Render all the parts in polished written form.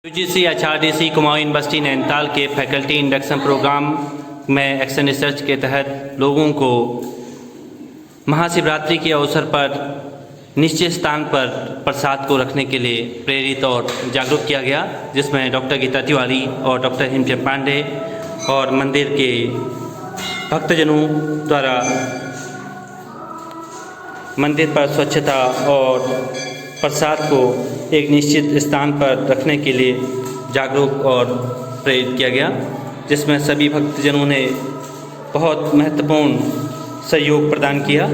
UGC HRDC Kumaon university Nainital के faculty induction programme में action research के तहत लोगों को महाशिवरात्रि के अवसर पर निश्चित स्थान पर प्रसाद को रखने के लिए प्रेरित और जागरूक किया गया, जिसमें डॉक्टर गीता तिवारी और डॉक्टर हेमचंद पांडे और मंदिर के भक्तजनों द्वारा मंदिर पर स्वच्छता और प्रसाद को एक निश्चित स्थान पर रखने के लिए जागरूक और प्रेरित किया गया, जिसमें सभी भक्तजनों ने बहुत महत्वपूर्ण सहयोग प्रदान किया।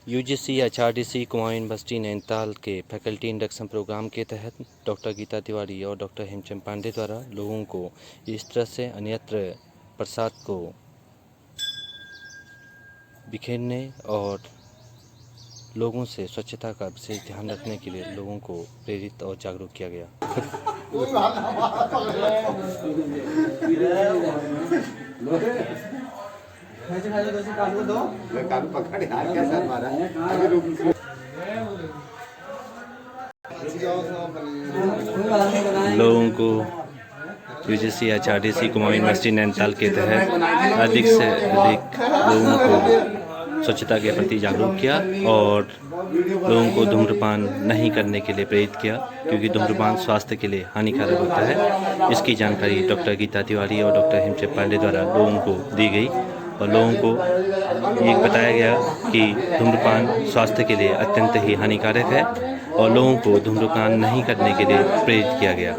UGC HRDC Kumaon university Nainital के फैकल्टी इंडक्शन प्रोग्राम के तहत डॉक्टर गीता तिवारी और डॉक्टर हेमचंद पांडे द्वारा लोगों को इस तरह से अन्यत्र प्रसाद को बिखेरने और लोगों से स्वच्छता का विशेष ध्यान रखने के लिए लोगों को प्रेरित और जागरूक किया गया। लोगों को UGC HRDC Kumaon university Nainital के तहत अधिक से अधिक लोगों को स्वच्छता के प्रति जागरूक किया और लोगों को धूम्रपान नहीं करने के लिए प्रेरित किया, क्योंकि धूम्रपान स्वास्थ्य के लिए हानिकारक होता है। इसकी जानकारी डॉक्टर गीता तिवारी और डॉक्टर हेमचंद पांडे द्वारा लोगों को दी गई और लोगों को ये बताया गया कि धूम्रपान स्वास्थ्य के लिए अत्यंत ही हानिकारक है और लोगों को धूम्रपान नहीं करने के लिए प्रेरित किया गया।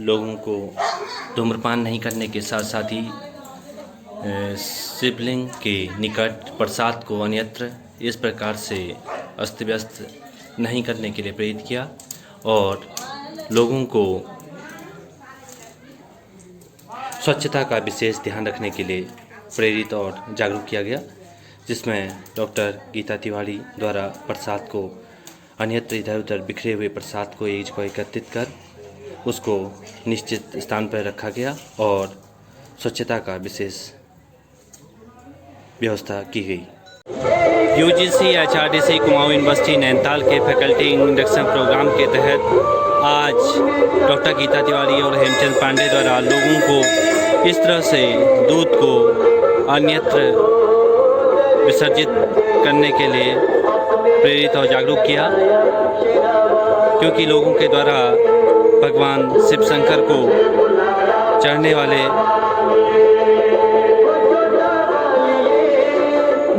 लोगों को धूम्रपान नहीं करने के साथ साथ ही शिवलिंग के निकट प्रसाद को अन्यत्र इस प्रकार से अस्त व्यस्त नहीं करने के लिए प्रेरित किया और लोगों को स्वच्छता का विशेष ध्यान रखने के लिए प्रेरित और जागरूक किया गया, जिसमें डॉक्टर गीता तिवारी द्वारा प्रसाद को अन्यत्र इधर उधर बिखरे हुए प्रसाद को एक जगह एकत्रित कर उसको निश्चित स्थान पर रखा गया और स्वच्छता का विशेष व्यवस्था की गई। UGC HRDC Kumaon university Nainital के फैकल्टी इंडक्शन प्रोग्राम के तहत आज डॉक्टर गीता तिवारी और हेमचंद पांडे द्वारा लोगों को इस तरह से दूध को अन्यत्र विसर्जित करने के लिए प्रेरित और जागरूक किया, क्योंकि लोगों के द्वारा भगवान शिव शंकर को चढ़ने वाले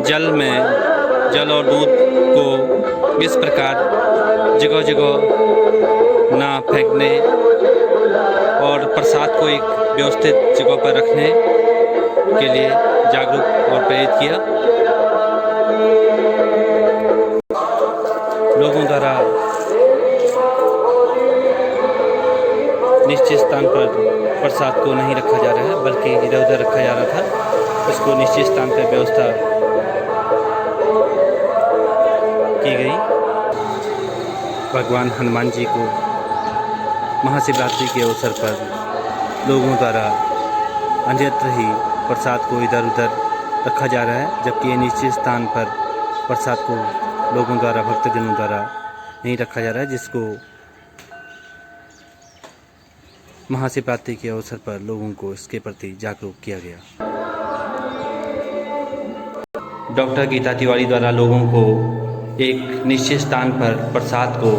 जल में जल और दूध को इस प्रकार जगह जगह ना फेंकने और प्रसाद को एक व्यवस्थित जगह पर रखने के लिए जागरूक और प्रेरित किया। लोगों द्वारा निश्चित स्थान पर प्रसाद को नहीं रखा जा रहा है, बल्कि इधर उधर रखा जा रहा था। इसको निश्चित स्थान पर व्यवस्था की गई। भगवान हनुमान जी को महाशिवरात्रि के अवसर पर लोगों द्वारा अन्यत्र ही प्रसाद को इधर उधर रखा जा रहा है, जबकि निश्चित स्थान पर प्रसाद को लोगों द्वारा भक्तजनों द्वारा नहीं रखा जा रहा है, जिसको महाशिवरात्रि के अवसर पर लोगों को इसके प्रति जागरूक किया गया। डॉक्टर गीता तिवारी द्वारा लोगों को एक निश्चित स्थान पर प्रसाद को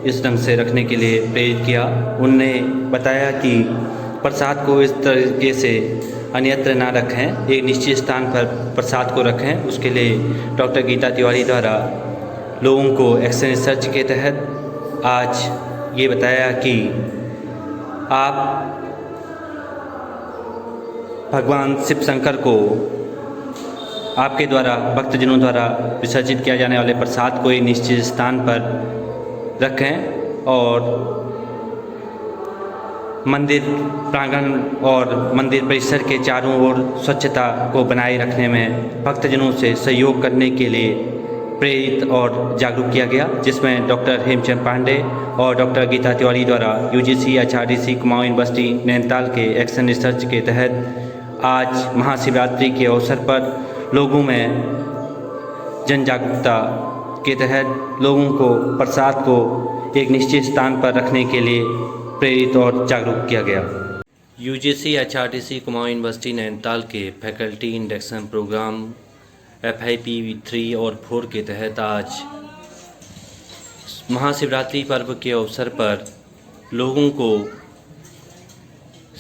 इस ढंग से रखने के लिए प्रेरित किया। उनने बताया कि प्रसाद को इस तरीके से अन्यत्र ना रखें, एक निश्चित स्थान पर प्रसाद को रखें। उसके लिए डॉक्टर गीता तिवारी द्वारा लोगों को एक्शन रिसर्च के तहत आज ये बताया कि आप भगवान शिव शंकर को आपके द्वारा भक्तजनों द्वारा विसर्जित किया जाने वाले प्रसाद को एक निश्चित स्थान पर रखें और मंदिर प्रांगण और मंदिर परिसर के चारों ओर स्वच्छता को बनाए रखने में भक्तजनों से सहयोग करने के लिए प्रेरित और जागरूक किया गया, जिसमें डॉक्टर हेमचंद पांडे और डॉक्टर गीता तिवारी द्वारा UGC HRDC Kumaon university Nainital के एक्शन रिसर्च के तहत आज महाशिवरात्रि के अवसर पर लोगों में जन जागरूकता के तहत लोगों को प्रसाद को एक निश्चित स्थान पर रखने के लिए प्रेरित और जागरूक किया गया। UGC HRDC Kumaon university Nainital के फैकल्टी इंडक्शन प्रोग्राम FIP 3 और 4 के तहत आज महाशिवरात्रि पर्व के अवसर पर लोगों को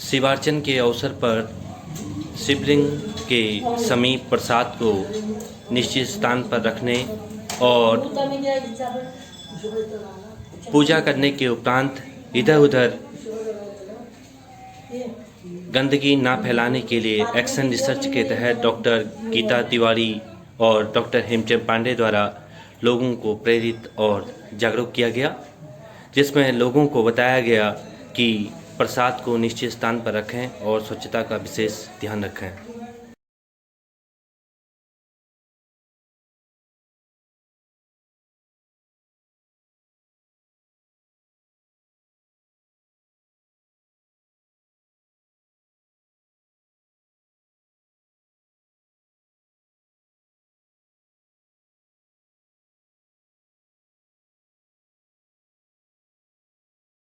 शिवार्चन के अवसर पर शिवलिंग के समीप प्रसाद को निश्चित स्थान पर रखने और पूजा करने के उपरांत इधर उधर गंदगी ना फैलाने के लिए एक्शन रिसर्च के तहत डॉक्टर गीता तिवारी और डॉक्टर हेमचंद पांडे द्वारा लोगों को प्रेरित और जागरूक किया गया, जिसमें लोगों को बताया गया कि प्रसाद को निश्चित स्थान पर रखें और स्वच्छता का विशेष ध्यान रखें।